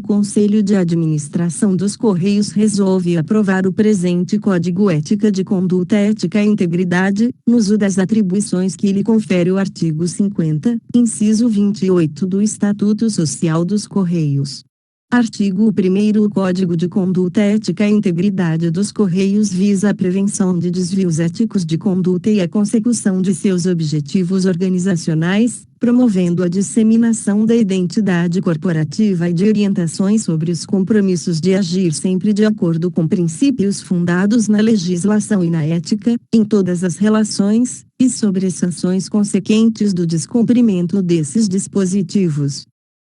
Conselho de Administração dos Correios resolve aprovar o presente Código Ética de Conduta Ética e Integridade, no uso das atribuições que lhe confere o artigo 50, inciso 28 do Estatuto Social dos Correios. Artigo 1º. O Código de Conduta Ética e Integridade dos Correios visa a prevenção de desvios éticos de conduta e a consecução de seus objetivos organizacionais, promovendo a disseminação da identidade corporativa e de orientações sobre os compromissos de agir sempre de acordo com princípios fundados na legislação e na ética, em todas as relações, e sobre sanções consequentes do descumprimento desses dispositivos.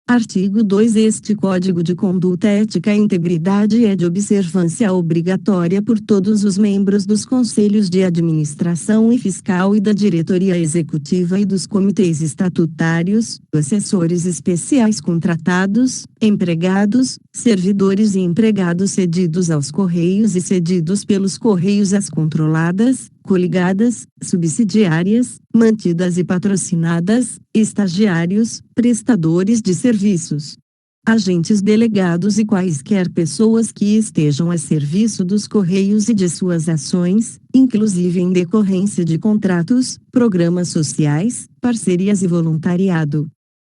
Artigo 2. Este Código de Conduta Ética e Integridade é de observância obrigatória por todos os membros dos Conselhos de Administração e Fiscal e da Diretoria Executiva e dos Comitês Estatutários, assessores especiais contratados, empregados, servidores e empregados cedidos aos Correios e cedidos pelos Correios às controladas, coligadas, subsidiárias, mantidas e patrocinadas, estagiários, prestadores de serviços, agentes delegados e quaisquer pessoas que estejam a serviço dos Correios e de suas ações, inclusive em decorrência de contratos, programas sociais, parcerias e voluntariado.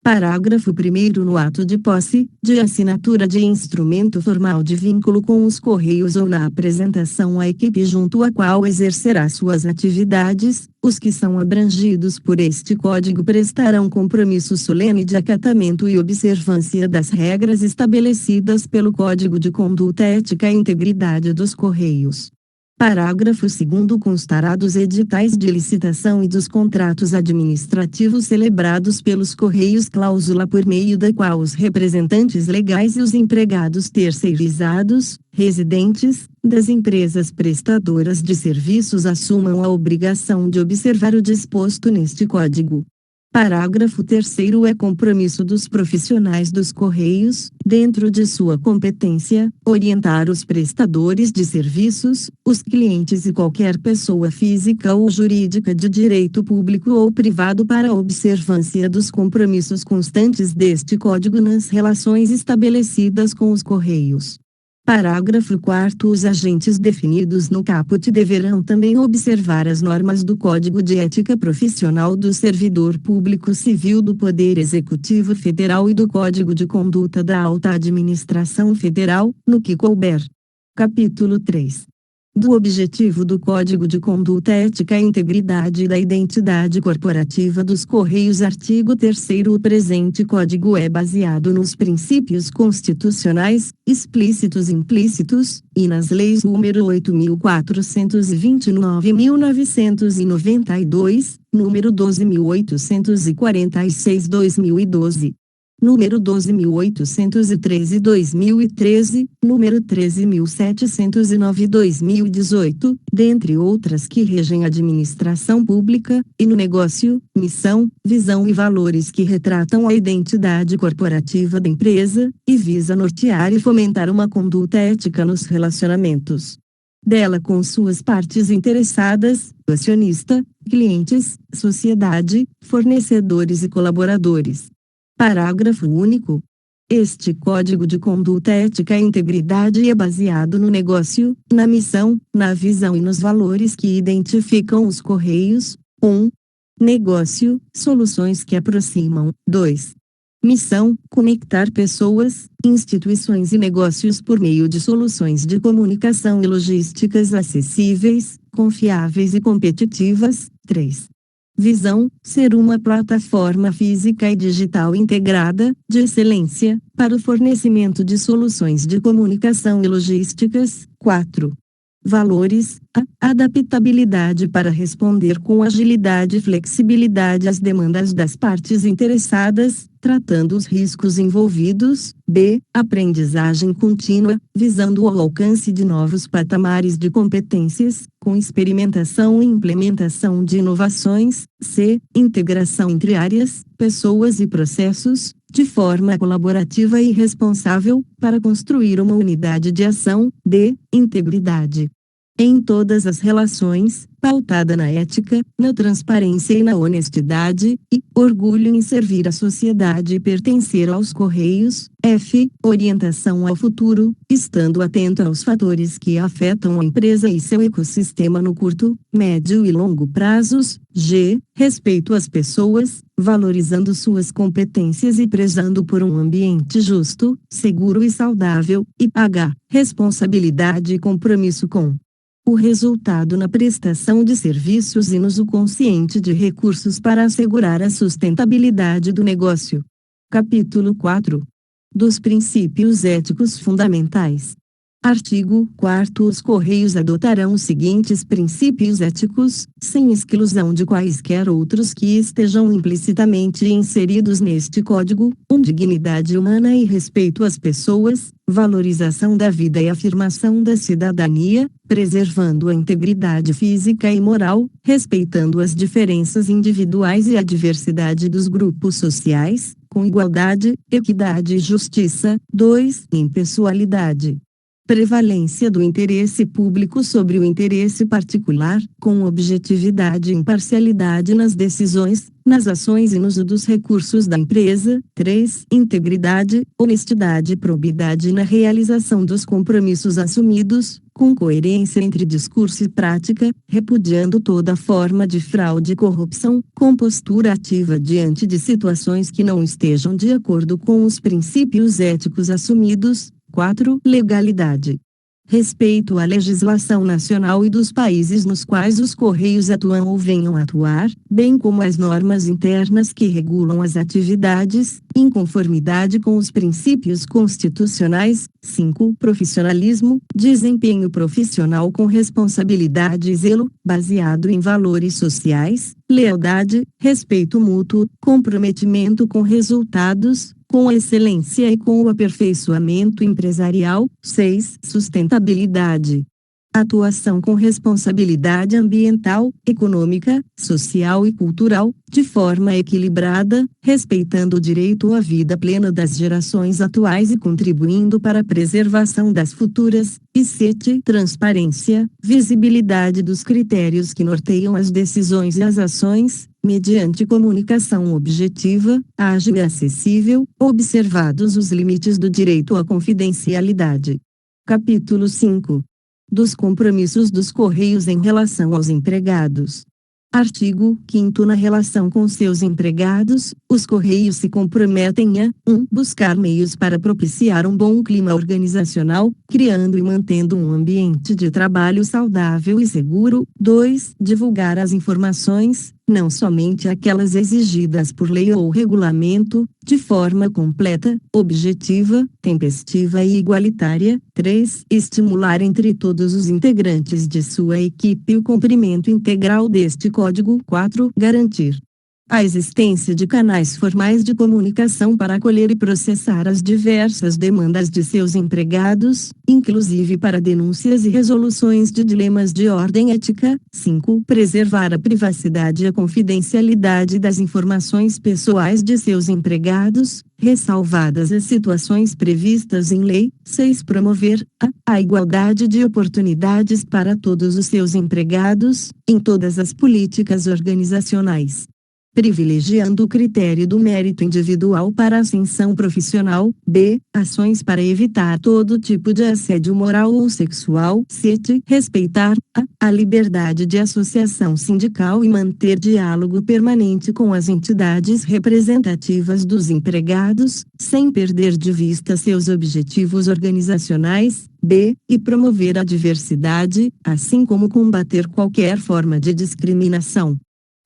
Parágrafo 1º. No ato de posse, de assinatura de instrumento formal de vínculo com os Correios ou na apresentação à equipe junto à qual exercerá suas atividades, os que são abrangidos por este Código prestarão compromisso solene de acatamento e observância das regras estabelecidas pelo Código de Conduta Ética e Integridade dos Correios. Parágrafo 2º. Constará dos editais de licitação e dos contratos administrativos celebrados pelos Correios cláusula por meio da qual os representantes legais e os empregados terceirizados, residentes, das empresas prestadoras de serviços assumam a obrigação de observar o disposto neste Código. Parágrafo 3º. É compromisso dos profissionais dos Correios, dentro de sua competência, orientar os prestadores de serviços, os clientes e qualquer pessoa física ou jurídica de direito público ou privado para a observância dos compromissos constantes deste Código nas relações estabelecidas com os Correios. Parágrafo 4º. Os agentes definidos no caput deverão também observar as normas do Código de Ética Profissional do Servidor Público Civil do Poder Executivo Federal e do Código de Conduta da Alta Administração Federal, no que couber. Capítulo 3. Do objetivo do Código de Conduta Ética e Integridade e da Identidade Corporativa dos Correios. Artigo 3º. O presente Código é baseado nos princípios constitucionais, explícitos e implícitos, e nas leis nº 8.429/1992, nº 12.846/2012. Número 12.813/2013, número 13.709/2018, dentre outras que regem a administração pública, e no negócio, missão, visão e valores que retratam a identidade corporativa da empresa, e visa nortear e fomentar uma conduta ética nos relacionamentos dela com suas partes interessadas, acionista, clientes, sociedade, fornecedores e colaboradores. Parágrafo único. Este Código de Conduta Ética e Integridade é baseado no negócio, na missão, na visão e nos valores que identificam os Correios. 1. Negócio, soluções que aproximam. 2. Missão, conectar pessoas, instituições e negócios por meio de soluções de comunicação e logísticas acessíveis, confiáveis e competitivas. 3. Visão, ser uma plataforma física e digital integrada, de excelência, para o fornecimento de soluções de comunicação e logísticas. 4. Valores, a adaptabilidade para responder com agilidade e flexibilidade às demandas das partes interessadas, tratando os riscos envolvidos. B. Aprendizagem contínua, visando o alcance de novos patamares de competências, com experimentação e implementação de inovações. C. Integração entre áreas, pessoas e processos, de forma colaborativa e responsável, para construir uma unidade de ação. D. Integridade. em todas as relações, pautada na ética, na transparência e na honestidade, e orgulho em servir a sociedade e pertencer aos Correios. F. Orientação ao futuro, estando atento aos fatores que afetam a empresa e seu ecossistema no curto, médio e longo prazos. G. Respeito às pessoas, valorizando suas competências e prezando por um ambiente justo, seguro e saudável. E H. Responsabilidade e compromisso com o resultado na prestação de serviços e no uso consciente de recursos para assegurar a sustentabilidade do negócio. Capítulo 4. Dos princípios éticos fundamentais. Artigo 4º. Os Correios adotarão os seguintes princípios éticos, sem exclusão de quaisquer outros que estejam implicitamente inseridos neste Código: 1. Dignidade humana e respeito às pessoas, valorização da vida e afirmação da cidadania, preservando a integridade física e moral, respeitando as diferenças individuais e a diversidade dos grupos sociais, com igualdade, equidade e justiça. 2. Impessoalidade. Prevalência do interesse público sobre o interesse particular, com objetividade e imparcialidade nas decisões, nas ações e no uso dos recursos da empresa. 3. Integridade, honestidade e probidade na realização dos compromissos assumidos, com coerência entre discurso e prática, repudiando toda forma de fraude e corrupção, com postura ativa diante de situações que não estejam de acordo com os princípios éticos assumidos. 4. Legalidade. Respeito à legislação nacional e dos países nos quais os Correios atuam ou venham a atuar, bem como as normas internas que regulam as atividades, em conformidade com os princípios constitucionais. 5. Profissionalismo, desempenho profissional com responsabilidade e zelo, baseado em valores sociais, lealdade, respeito mútuo, comprometimento com resultados, com a excelência e com o aperfeiçoamento empresarial. 6. Sustentabilidade. Atuação com responsabilidade ambiental, econômica, social e cultural, de forma equilibrada, respeitando o direito à vida plena das gerações atuais e contribuindo para a preservação das futuras. E 7. Transparência, visibilidade dos critérios que norteiam as decisões e as ações, mediante comunicação objetiva, ágil e acessível, observados os limites do direito à confidencialidade. Capítulo 5. Dos compromissos dos Correios em relação aos empregados. Artigo 5º. Na relação com seus empregados, os Correios se comprometem a 1. Buscar meios para propiciar um bom clima organizacional, criando e mantendo um ambiente de trabalho saudável e seguro. 2. Divulgar as informações, não somente aquelas exigidas por lei ou regulamento, de forma completa, objetiva, tempestiva e igualitária. 3. Estimular entre todos os integrantes de sua equipe o cumprimento integral deste Código. 4. Garantir a existência de canais formais de comunicação para acolher e processar as diversas demandas de seus empregados, inclusive para denúncias e resoluções de dilemas de ordem ética. 5. Preservar a privacidade e a confidencialidade das informações pessoais de seus empregados, ressalvadas as situações previstas em lei. 6. Promover a igualdade de oportunidades para todos os seus empregados, em todas as políticas organizacionais, privilegiando o critério do mérito individual para a ascensão profissional. B. Ações para evitar todo tipo de assédio moral ou sexual. 7. Respeitar a liberdade de associação sindical e manter diálogo permanente com as entidades representativas dos empregados, sem perder de vista seus objetivos organizacionais. B. E promover a diversidade, assim como combater qualquer forma de discriminação,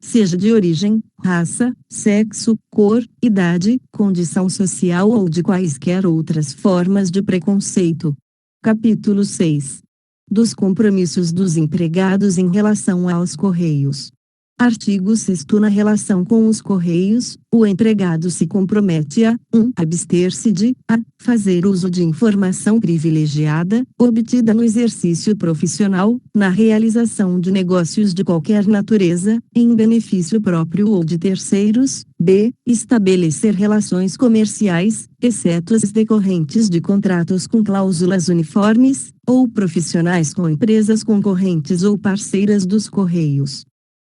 seja de origem, raça, sexo, cor, idade, condição social ou de quaisquer outras formas de preconceito. Capítulo 6. Dos compromissos dos empregados em relação aos Correios. Artigo 6º. Na relação com os Correios, o empregado se compromete a: 1. Abster-se de a. Fazer uso de informação privilegiada, obtida no exercício profissional, na realização de negócios de qualquer natureza, em benefício próprio ou de terceiros; b. Estabelecer relações comerciais, exceto as decorrentes de contratos com cláusulas uniformes, ou profissionais com empresas concorrentes ou parceiras dos Correios,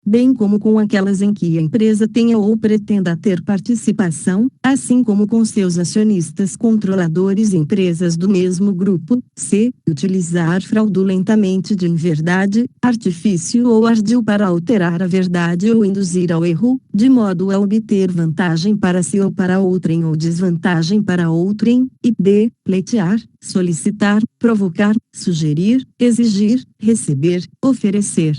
bem como com aquelas em que a empresa tenha ou pretenda ter participação, assim como com seus acionistas controladores e empresas do mesmo grupo; c. Utilizar fraudulentamente de inverdade, artifício ou ardil para alterar a verdade ou induzir ao erro, de modo a obter vantagem para si ou para outrem ou desvantagem para outrem; e d. Pleitear, solicitar, provocar, sugerir, exigir, receber, oferecer,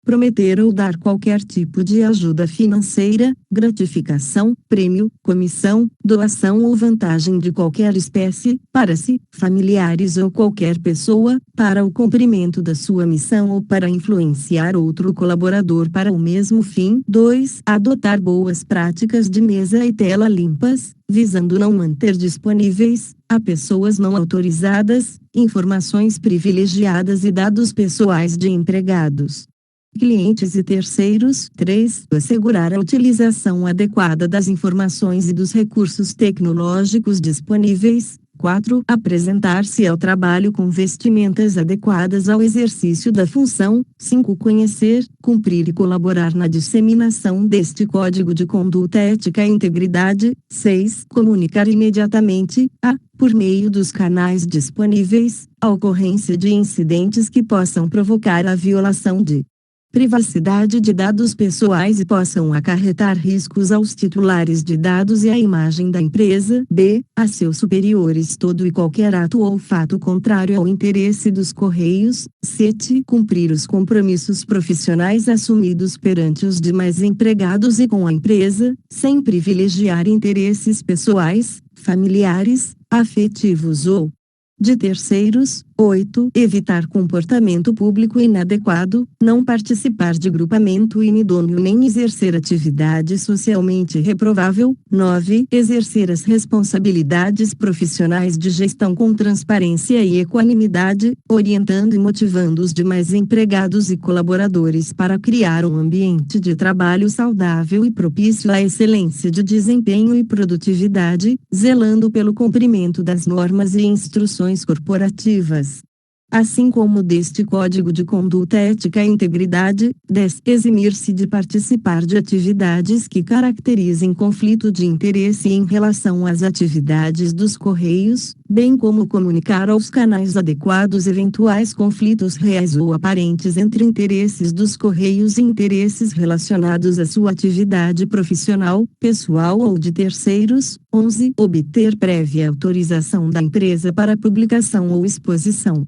prometer ou dar qualquer tipo de ajuda financeira, gratificação, prêmio, comissão, doação ou vantagem de qualquer espécie, para si, familiares ou qualquer pessoa, para o cumprimento da sua missão ou para influenciar outro colaborador para o mesmo fim. 2. Adotar boas práticas de mesa e tela limpas, visando não manter disponíveis, a pessoas não autorizadas, informações privilegiadas e dados pessoais de empregados, clientes e terceiros. 3. Assegurar a utilização adequada das informações e dos recursos tecnológicos disponíveis. 4. Apresentar-se ao trabalho com vestimentas adequadas ao exercício da função. 5. Conhecer, cumprir e colaborar na disseminação deste Código de Conduta Ética e Integridade. 6. Comunicar imediatamente, por meio dos canais disponíveis, a ocorrência de incidentes que possam provocar a violação de privacidade de dados pessoais e possam acarretar riscos aos titulares de dados e à imagem da empresa. b. A seus superiores todo e qualquer ato ou fato contrário ao interesse dos Correios. 7. Cumprir os compromissos profissionais assumidos perante os demais empregados e com a empresa, sem privilegiar interesses pessoais, familiares, afetivos ou de terceiros. 8. Evitar comportamento público inadequado, não participar de grupamento inidôneo nem exercer atividade socialmente reprovável. 9. Exercer as responsabilidades profissionais de gestão com transparência e equanimidade, orientando e motivando os demais empregados e colaboradores para criar um ambiente de trabalho saudável e propício à excelência de desempenho e produtividade, zelando pelo cumprimento das normas e instruções corporativas, assim como deste Código de Conduta Ética e Integridade. 10. Eximir-se de participar de atividades que caracterizem conflito de interesse em relação às atividades dos Correios, bem como comunicar aos canais adequados eventuais conflitos reais ou aparentes entre interesses dos Correios e interesses relacionados à sua atividade profissional, pessoal ou de terceiros. 11. Obter prévia autorização da empresa para publicação ou exposição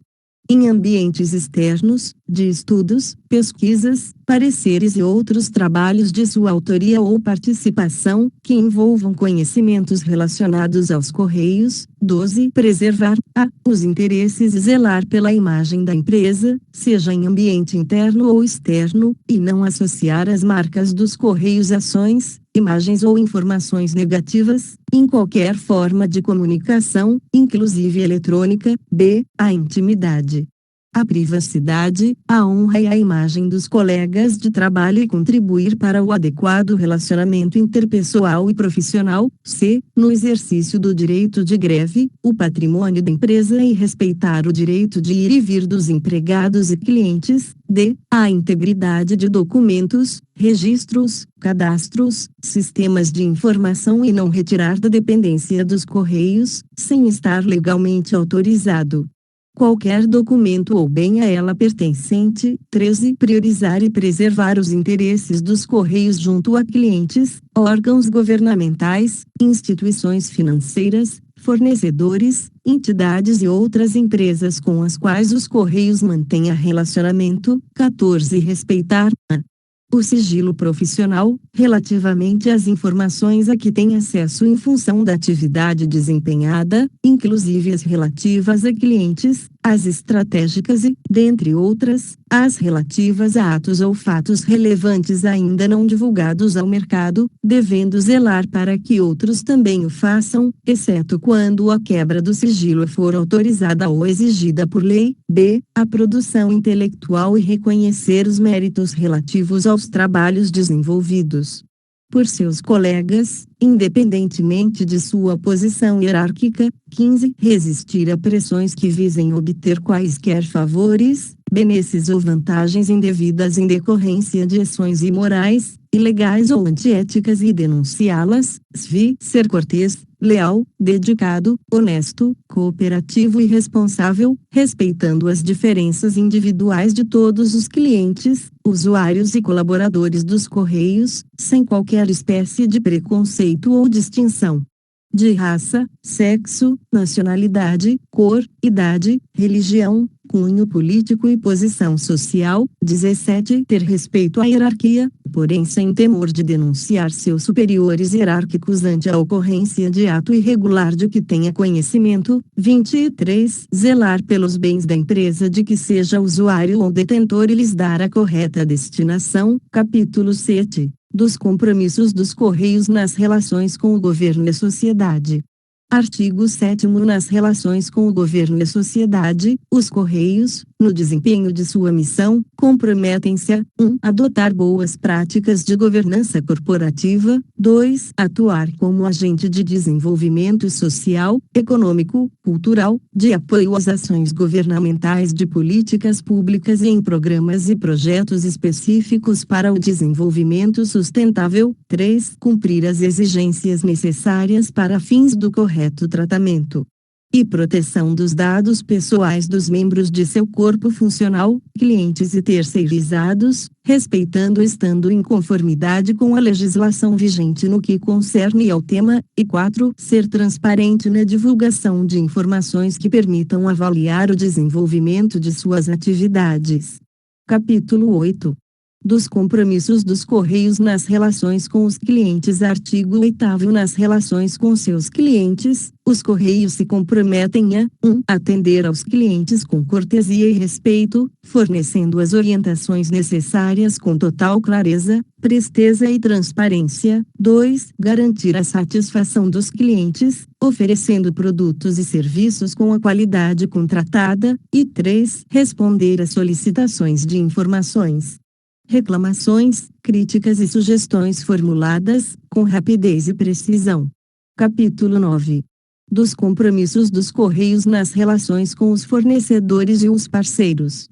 em ambientes externos, de estudos, pesquisas, pareceres e outros trabalhos de sua autoria ou participação, que envolvam conhecimentos relacionados aos Correios. 12. Preservar os interesses e zelar pela imagem da empresa, seja em ambiente interno ou externo, e não associar as marcas dos Correios ações, imagens ou informações negativas, em qualquer forma de comunicação, inclusive eletrônica. b. A intimidade, a privacidade, a honra e a imagem dos colegas de trabalho e contribuir para o adequado relacionamento interpessoal e profissional. c. No exercício do direito de greve, o patrimônio da empresa e respeitar o direito de ir e vir dos empregados e clientes. d. A integridade de documentos, registros, cadastros, sistemas de informação e não retirar da dependência dos Correios, sem estar legalmente autorizado, qualquer documento ou bem a ela pertencente. 13. Priorizar e preservar os interesses dos Correios junto a clientes, órgãos governamentais, instituições financeiras, fornecedores, entidades e outras empresas com as quais os Correios mantenha relacionamento. 14. Respeitar o sigilo profissional, relativamente às informações a que tem acesso em função da atividade desempenhada, inclusive as relativas a clientes, as estratégicas e, dentre outras, as relativas a atos ou fatos relevantes ainda não divulgados ao mercado, devendo zelar para que outros também o façam, exceto quando a quebra do sigilo for autorizada ou exigida por lei. B. A produção intelectual e reconhecer os méritos relativos aos trabalhos desenvolvidos por seus colegas, independentemente de sua posição hierárquica. 15. Resistir a pressões que visem obter quaisquer favores, benesses ou vantagens indevidas em decorrência de ações imorais, ilegais ou antiéticas e denunciá-las. SV. Ser cortês, leal, dedicado, honesto, cooperativo e responsável, respeitando as diferenças individuais de todos os clientes, usuários e colaboradores dos Correios, sem qualquer espécie de preconceito ou distinção de raça, sexo, nacionalidade, cor, idade, religião, cunho político e posição social. 17. Ter respeito à hierarquia, porém sem temor de denunciar seus superiores hierárquicos ante a ocorrência de ato irregular de que tenha conhecimento. 23. Zelar pelos bens da empresa de que seja usuário ou detentor e lhes dar a correta destinação. Capítulo 7. Dos compromissos dos Correios nas relações com o governo e a sociedade. Artigo 7º. Nas relações com o governo e a sociedade, os Correios, no desempenho de sua missão, comprometem-se a 1. Adotar boas práticas de governança corporativa, 2. Atuar como agente de desenvolvimento social, econômico, cultural, de apoio às ações governamentais de políticas públicas e em programas e projetos específicos para o desenvolvimento sustentável, 3. Cumprir as exigências necessárias para fins do correto tratamento e proteção dos dados pessoais dos membros de seu corpo funcional, clientes e terceirizados, respeitando estando em conformidade com a legislação vigente no que concerne ao tema. E 4. Ser transparente na divulgação de informações que permitam avaliar o desenvolvimento de suas atividades. Capítulo 8. Dos compromissos dos Correios nas relações com os clientes. Artigo 8º. Nas relações com seus clientes, os Correios se comprometem a 1. Atender aos clientes com cortesia e respeito, fornecendo as orientações necessárias com total clareza, presteza e transparência. 2. Garantir a satisfação dos clientes, oferecendo produtos e serviços com a qualidade contratada. E 3. Responder às solicitações de informações, reclamações, críticas e sugestões formuladas, com rapidez e precisão. Capítulo 9. Dos compromissos dos Correios nas relações com os fornecedores e os parceiros.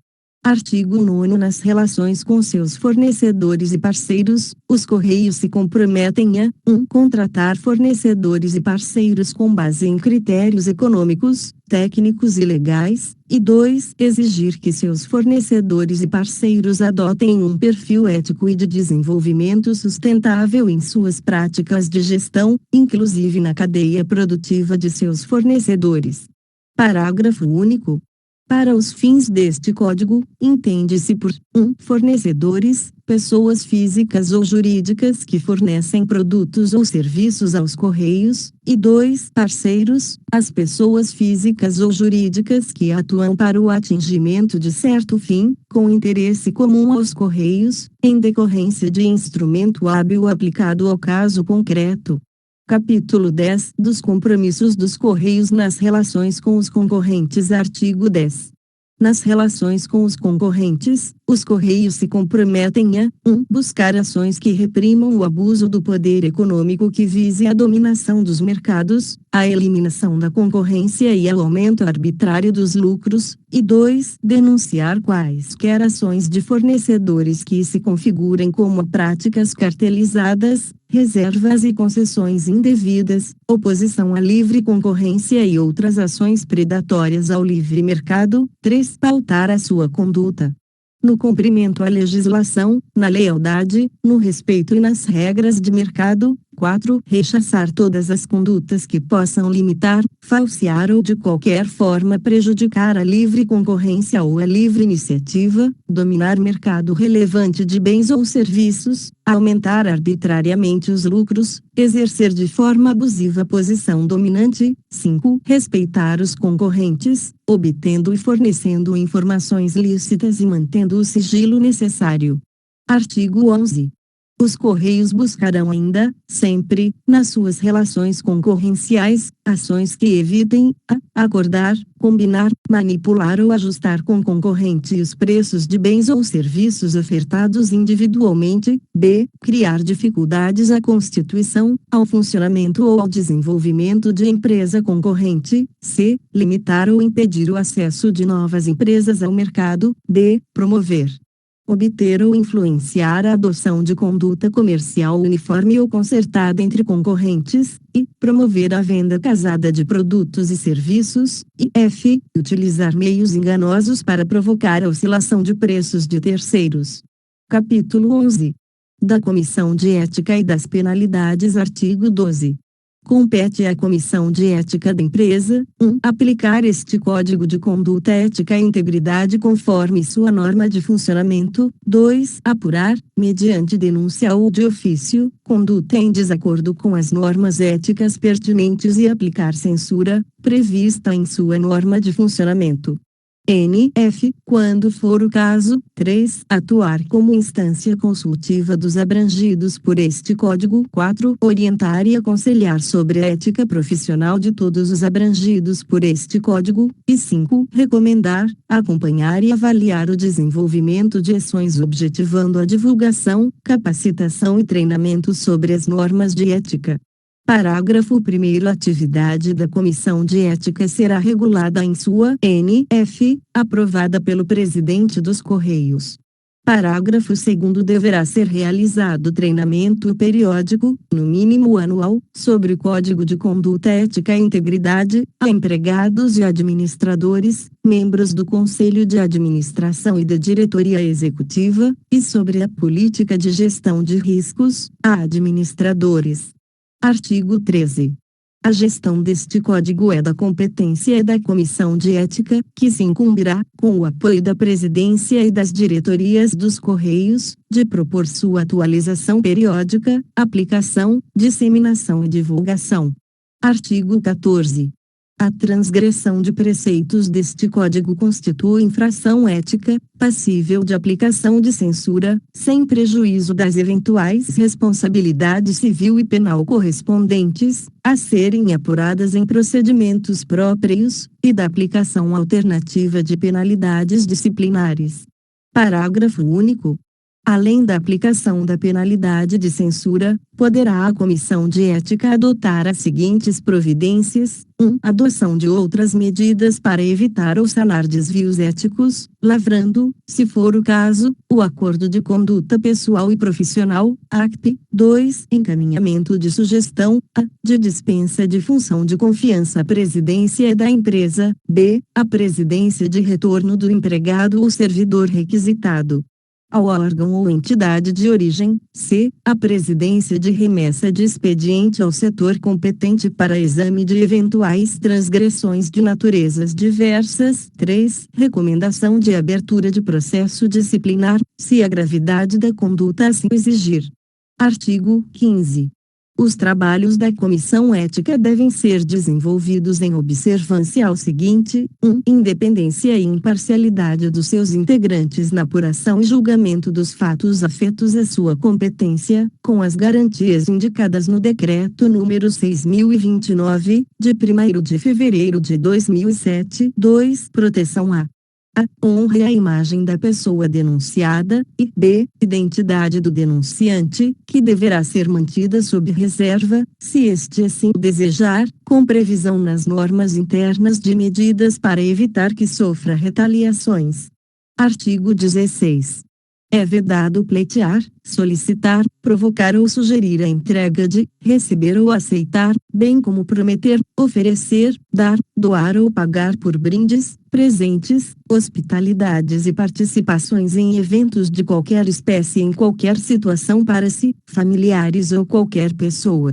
Artigo 9º. Nas relações com seus fornecedores e parceiros, os Correios se comprometem a 1. Contratar fornecedores e parceiros com base em critérios econômicos, técnicos e legais, e 2. Exigir que seus fornecedores e parceiros adotem um perfil ético e de desenvolvimento sustentável em suas práticas de gestão, inclusive na cadeia produtiva de seus fornecedores. Parágrafo único. Para os fins deste Código, entende-se por 1. Fornecedores, pessoas físicas ou jurídicas que fornecem produtos ou serviços aos Correios, e 2. Parceiros, as pessoas físicas ou jurídicas que atuam para o atingimento de certo fim, com interesse comum aos Correios, em decorrência de instrumento hábil aplicado ao caso concreto. Capítulo 10. Dos compromissos dos Correios nas relações com os concorrentes. Artigo 10. Nas relações com os concorrentes, os Correios se comprometem a 1. Buscar ações que reprimam o abuso do poder econômico que vise a dominação dos mercados, a eliminação da concorrência e ao aumento arbitrário dos lucros, e 2. Denunciar quaisquer ações de fornecedores que se configurem como práticas cartelizadas, reservas e concessões indevidas, oposição à livre concorrência e outras ações predatórias ao livre mercado. 3. Pautar a sua conduta no cumprimento à legislação, na lealdade, no respeito e nas regras de mercado, 4. Rechaçar todas as condutas que possam limitar, falsear ou de qualquer forma prejudicar a livre concorrência ou a livre iniciativa, dominar mercado relevante de bens ou serviços, aumentar arbitrariamente os lucros, exercer de forma abusiva a posição dominante. 5. Respeitar os concorrentes, obtendo e fornecendo informações lícitas e mantendo o sigilo necessário. Artigo 11. Os Correios buscarão ainda, sempre, nas suas relações concorrenciais, ações que evitem acordar, combinar, manipular ou ajustar com concorrente os preços de bens ou serviços ofertados individualmente. B. Criar dificuldades à constituição, ao funcionamento ou ao desenvolvimento de empresa concorrente. C. Limitar ou impedir o acesso de novas empresas ao mercado. D. Promover, obter ou influenciar a adoção de conduta comercial uniforme ou concertada entre concorrentes, e promover a venda casada de produtos e serviços, e f. Utilizar meios enganosos para provocar a oscilação de preços de terceiros. Capítulo 11. Da Comissão de Ética e das Penalidades. Artigo 12. Compete à Comissão de Ética da Empresa, 1. Aplicar este Código de Conduta Ética e Integridade conforme sua norma de funcionamento. 2. Apurar, mediante denúncia ou de ofício, conduta em desacordo com as normas éticas pertinentes e aplicar censura, prevista em sua norma de funcionamento. NF, quando for o caso. 3. Atuar como instância consultiva dos abrangidos por este Código. 4. Orientar e aconselhar sobre a ética profissional de todos os abrangidos por este Código. E 5. Recomendar, acompanhar e avaliar o desenvolvimento de ações objetivando a divulgação, capacitação e treinamento sobre as normas de ética. Parágrafo 1º. A atividade da Comissão de Ética será regulada em sua NF, aprovada pelo Presidente dos Correios. Parágrafo 2º. Deverá ser realizado treinamento periódico, no mínimo anual, sobre o Código de Conduta Ética e Integridade, a empregados e administradores, membros do Conselho de Administração e da Diretoria Executiva, e sobre a política de gestão de riscos, a administradores. Artigo 13. A gestão deste Código é da competência da Comissão de Ética, que se incumbirá, com o apoio da Presidência e das diretorias dos Correios, de propor sua atualização periódica, aplicação, disseminação e divulgação. Artigo 14. A transgressão de preceitos deste Código constitui infração ética, passível de aplicação de censura, sem prejuízo das eventuais responsabilidades civil e penal correspondentes, a serem apuradas em procedimentos próprios, e da aplicação alternativa de penalidades disciplinares. Parágrafo único. Além da aplicação da penalidade de censura, poderá a Comissão de Ética adotar as seguintes providências: 1. Adoção de outras medidas para evitar ou sanar desvios éticos, lavrando, se for o caso, o acordo de conduta pessoal e profissional, ACP. 2. Encaminhamento de sugestão, de dispensa de função de confiança à presidência da empresa, b. A presidência de retorno do empregado ou servidor requisitado ao órgão ou entidade de origem, c. A presidência de remessa de expediente ao setor competente para exame de eventuais transgressões de naturezas diversas. 3. Recomendação de abertura de processo disciplinar, se a gravidade da conduta assim exigir. Artigo 15. Os trabalhos da Comissão Ética devem ser desenvolvidos em observância ao seguinte: 1. Independência e imparcialidade dos seus integrantes na apuração e julgamento dos fatos afetos à sua competência, com as garantias indicadas no Decreto número 6.029, de 1º de fevereiro de 2007. 2. Proteção à honra e à imagem da pessoa denunciada, e b. Identidade do denunciante, que deverá ser mantida sob reserva, se este assim o desejar, com previsão nas normas internas de medidas para evitar que sofra retaliações. Artigo 16. É vedado pleitear, solicitar, provocar ou sugerir a entrega de, receber ou aceitar, bem como prometer, oferecer, dar, doar ou pagar por brindes, presentes, hospitalidades e participações em eventos de qualquer espécie em qualquer situação para si, familiares ou qualquer pessoa.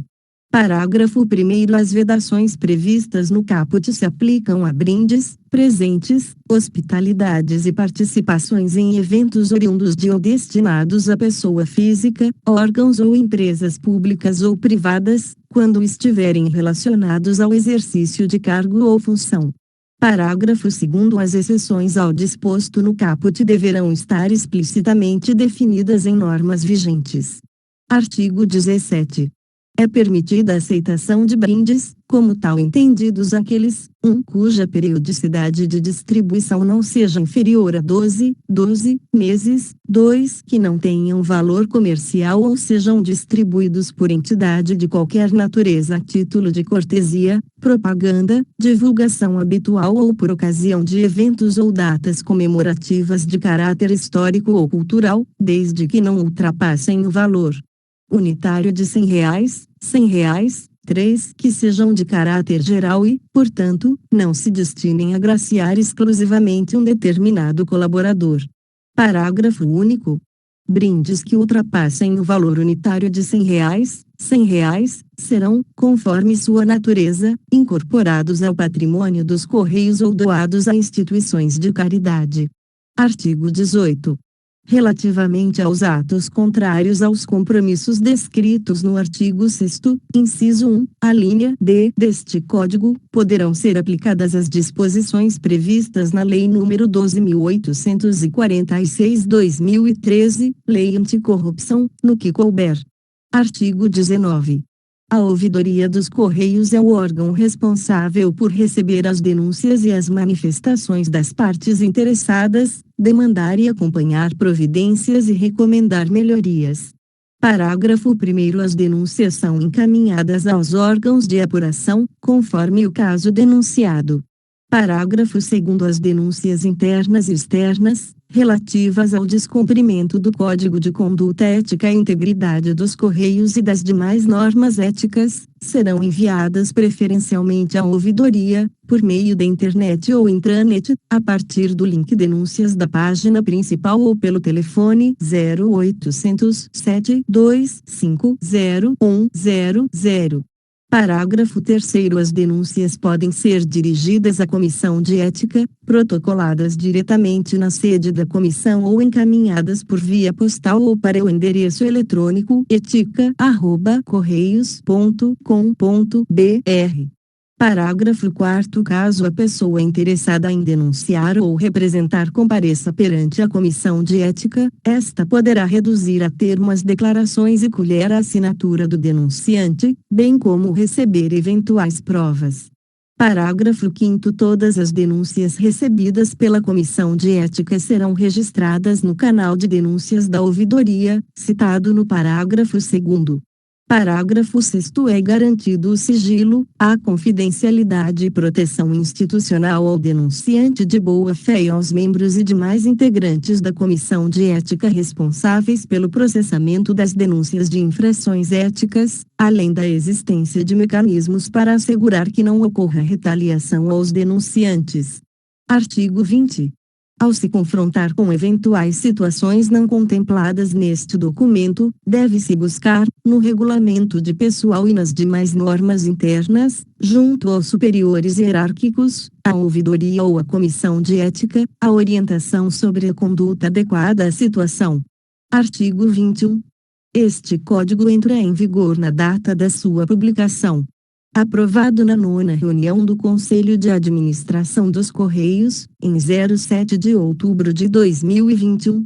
Parágrafo 1º. As vedações previstas no caput se aplicam a brindes, presentes, hospitalidades e participações em eventos oriundos de ou destinados a pessoa física, órgãos ou empresas públicas ou privadas, quando estiverem relacionados ao exercício de cargo ou função. Parágrafo 2º. As exceções ao disposto no caput deverão estar explicitamente definidas em normas vigentes. Artigo 17. É permitida a aceitação de brindes, como tal entendidos aqueles, 1. Cuja periodicidade de distribuição não seja inferior a 12 meses, 2. Que não tenham valor comercial ou sejam distribuídos por entidade de qualquer natureza a título de cortesia, propaganda, divulgação habitual ou por ocasião de eventos ou datas comemorativas de caráter histórico ou cultural, desde que não ultrapassem o valor unitário de R$ 100, 3. Que sejam de caráter geral e, portanto, não se destinem a graciar exclusivamente um determinado colaborador. Parágrafo único. Brindes que ultrapassem o valor unitário de R$ 100 serão, conforme sua natureza, incorporados ao patrimônio dos Correios ou doados a instituições de caridade. Artigo 18. Relativamente aos atos contrários aos compromissos descritos no artigo 6º, inciso 1, alínea d deste Código, poderão ser aplicadas as disposições previstas na Lei nº 12.846/2013, Lei Anticorrupção, no que couber. Artigo 19. A Ouvidoria dos Correios é o órgão responsável por receber as denúncias e as manifestações das partes interessadas, demandar e acompanhar providências e recomendar melhorias. Parágrafo 1º. As denúncias são encaminhadas aos órgãos de apuração, conforme o caso denunciado. Parágrafo 2º. As denúncias internas e externas, relativas ao descumprimento do Código de Conduta Ética e Integridade dos Correios e das demais normas éticas, serão enviadas preferencialmente à ouvidoria, por meio da internet ou intranet, a partir do link Denúncias da página principal ou pelo telefone 0800 725 0100. Parágrafo 3º. As denúncias podem ser dirigidas à Comissão de Ética, protocoladas diretamente na sede da comissão ou encaminhadas por via postal ou para o endereço eletrônico etica@correios.com.br. Parágrafo 4º. Caso a pessoa interessada em denunciar ou representar compareça perante a Comissão de Ética, esta poderá reduzir a termo as declarações e colher a assinatura do denunciante, bem como receber eventuais provas. Parágrafo 5º. Todas as denúncias recebidas pela Comissão de Ética serão registradas no canal de denúncias da ouvidoria, citado no parágrafo 2º. Parágrafo 6º. É garantido o sigilo, a confidencialidade e proteção institucional ao denunciante de boa-fé e aos membros e demais integrantes da Comissão de Ética responsáveis pelo processamento das denúncias de infrações éticas, além da existência de mecanismos para assegurar que não ocorra retaliação aos denunciantes. Artigo 20. Ao se confrontar com eventuais situações não contempladas neste documento, deve-se buscar, no regulamento de pessoal e nas demais normas internas, junto aos superiores hierárquicos, à ouvidoria ou à comissão de ética, a orientação sobre a conduta adequada à situação. Artigo 21. Este Código entra em vigor na data da sua publicação. Aprovado na 9ª reunião do Conselho de Administração dos Correios, em 07 de outubro de 2021.